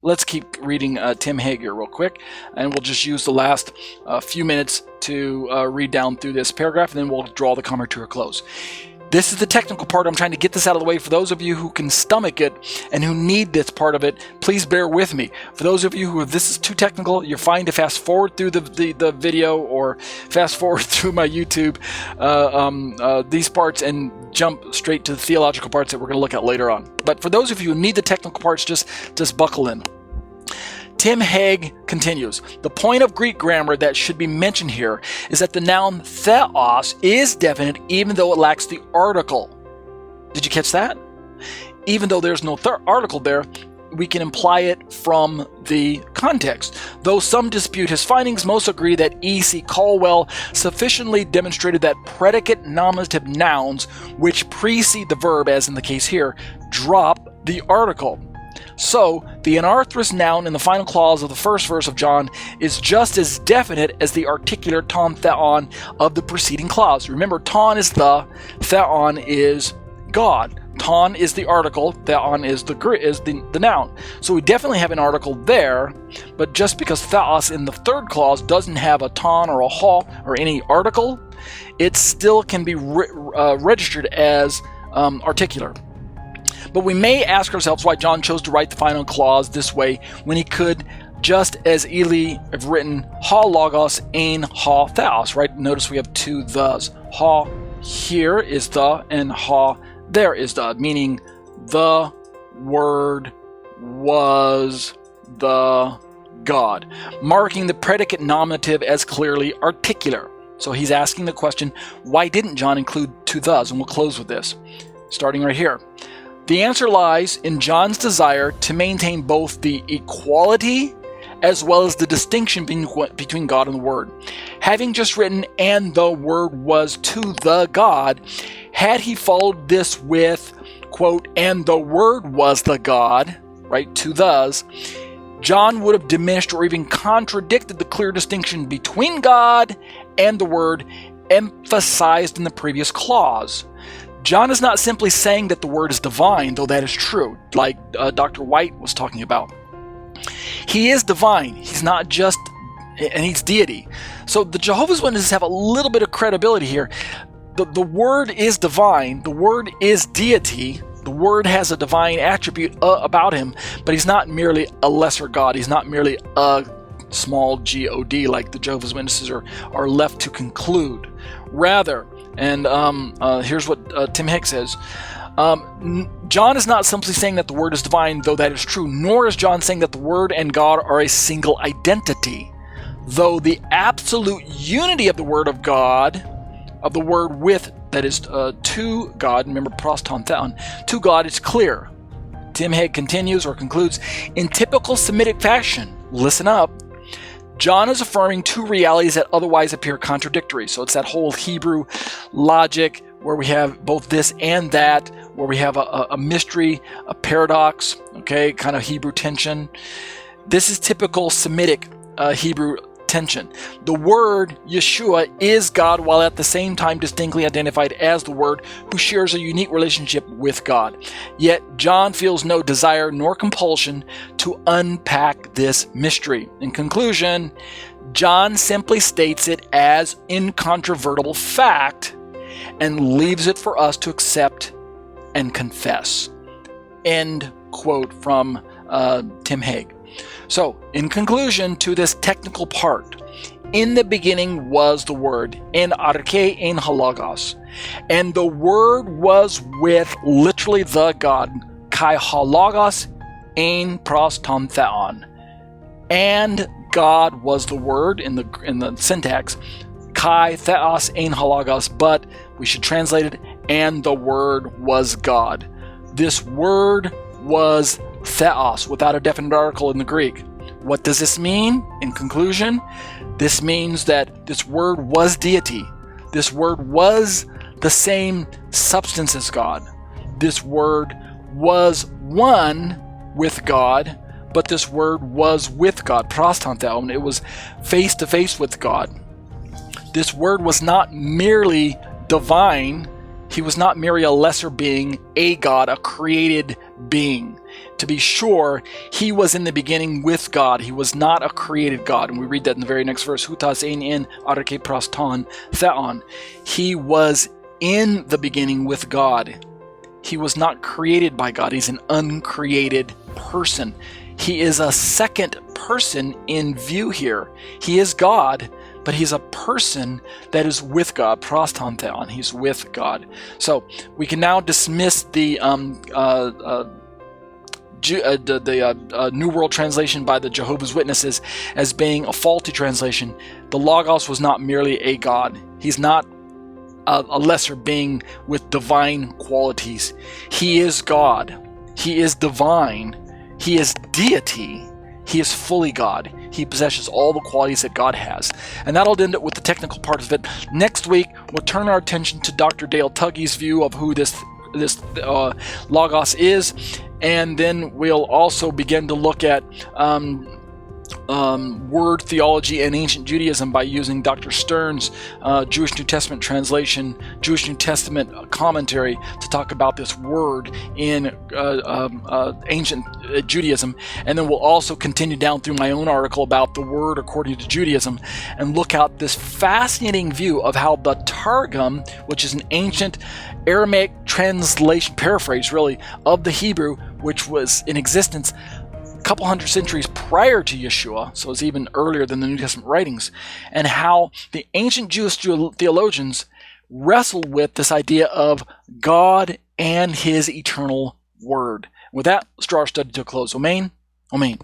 let's keep reading Tim Hegg here real quick, and we'll just use the last few minutes to read down through this paragraph, and then we'll draw the commentary to a close. This is the technical part. I'm trying to get this out of the way. For those of you who can stomach it and who need this part of it, please bear with me. For those of you who, if this is too technical, you're fine to fast forward through the video or fast forward through my YouTube these parts and jump straight to the theological parts that we're going to look at later on. But for those of you who need the technical parts, just buckle in. Tim Hegg continues, the point of Greek grammar that should be mentioned here is that the noun theos is definite even though it lacks the article. Did you catch that? Even though there's no article there, we can imply it from the context. Though some dispute his findings, most agree that E.C. Caldwell sufficiently demonstrated that predicate nominative nouns which precede the verb, as in the case here, drop the article. So, the anarthrous noun in the final clause of the first verse of John is just as definite as the articular ton theon of the preceding clause. Remember, ton is the, theon is God. Ton is the article, theon is the noun. So we definitely have an article there, but just because theos in the third clause doesn't have a ton or a ha or any article, it still can be registered as articular. But we may ask ourselves why John chose to write the final clause this way when he could just as easily have written ha logos ein ha theos, right? Notice we have two thes. Ha here is the and ha there is the, meaning the word was the God, marking the predicate nominative as clearly articular. So he's asking the question, why didn't John include two thes? And we'll close with this, starting right here. The answer lies in John's desire to maintain both the equality as well as the distinction between God and the Word. Having just written, and the Word was to the God, had he followed this with, quote, and the Word was the God, right, to thes, John would have diminished or even contradicted the clear distinction between God and the Word emphasized in the previous clause. John is not simply saying that the Word is divine, though that is true, like Dr. White was talking about. He is divine. He's not just, and he's deity. So the Jehovah's Witnesses have a little bit of credibility here. The Word is divine. The Word is deity. The Word has a divine attribute about him, but he's not merely a lesser God. He's not merely a small God like the Jehovah's Witnesses are left to conclude. Rather, and here's what Tim Hegg says. John is not simply saying that the Word is divine, though that is true, nor is John saying that the Word and God are a single identity. Though the absolute unity of the Word of God, of the Word with, that is to God, remember pros ton theon, to God is clear. Tim Hegg continues or concludes, in typical Semitic fashion, listen up, John is affirming two realities that otherwise appear contradictory. So it's that whole Hebrew logic where we have both this and that, where we have a mystery, a paradox, okay, kind of Hebrew tension. This is typical Semitic Hebrew tension. The word Yeshua is God while at the same time distinctly identified as the Word who shares a unique relationship with God. Yet John feels no desire nor compulsion to unpack this mystery. In conclusion, John simply states it as incontrovertible fact and leaves it for us to accept and confess. End quote from Tim Hegg. So, in conclusion to this technical part, in the beginning was the Word, in ἀρχῇ ein Logos, and the Word was with literally the God, kai Logos ein pros ton theon, and God was the Word in the syntax, kai theos ein Logos, but we should translate it, and the Word was God. This Word was theos, without a definite article in the Greek. What does this mean? In conclusion, this means that this Word was deity. This Word was the same substance as God. This Word was one with God, but this Word was with God, pros ton theon. It was face to face with God. This Word was not merely divine. He was not merely a lesser being, a God, a created being. to be sure, he was in the beginning with God. He was not a created God. And we read that in the very next verse. 1’s in ἀρχῇ πρὸς Theόν. He was in the beginning with God. He was not created by God. He's an uncreated person. He is a second person in view here. He is God, but he's a person that is with God. Πρὸς Theόν. He's with God. So we can now dismiss the New World Translation by the Jehovah's Witnesses as being a faulty translation. The Logos was not merely a God. He's not a lesser being with divine qualities. He is God. He is divine. He is deity. He is fully God. He possesses all the qualities that God has. And that'll end it with the technical part of it. Next week, we'll turn our attention to Dr. Dale Tuggy's view of who this Logos is, and then we'll also begin to look at word theology and ancient Judaism by using Dr. Stern's Jewish New Testament translation, Jewish New Testament commentary to talk about this word in ancient Judaism. And then we'll also continue down through my own article about the word according to Judaism and look at this fascinating view of how the Targum, which is an ancient Aramaic translation, paraphrase really, of the Hebrew, which was in existence a couple hundred centuries prior to Yeshua, so it's even earlier than the New Testament writings, and how the ancient Jewish theologians wrestled with this idea of God and his eternal word. With that, let's draw our study to a close. Amen. Amen.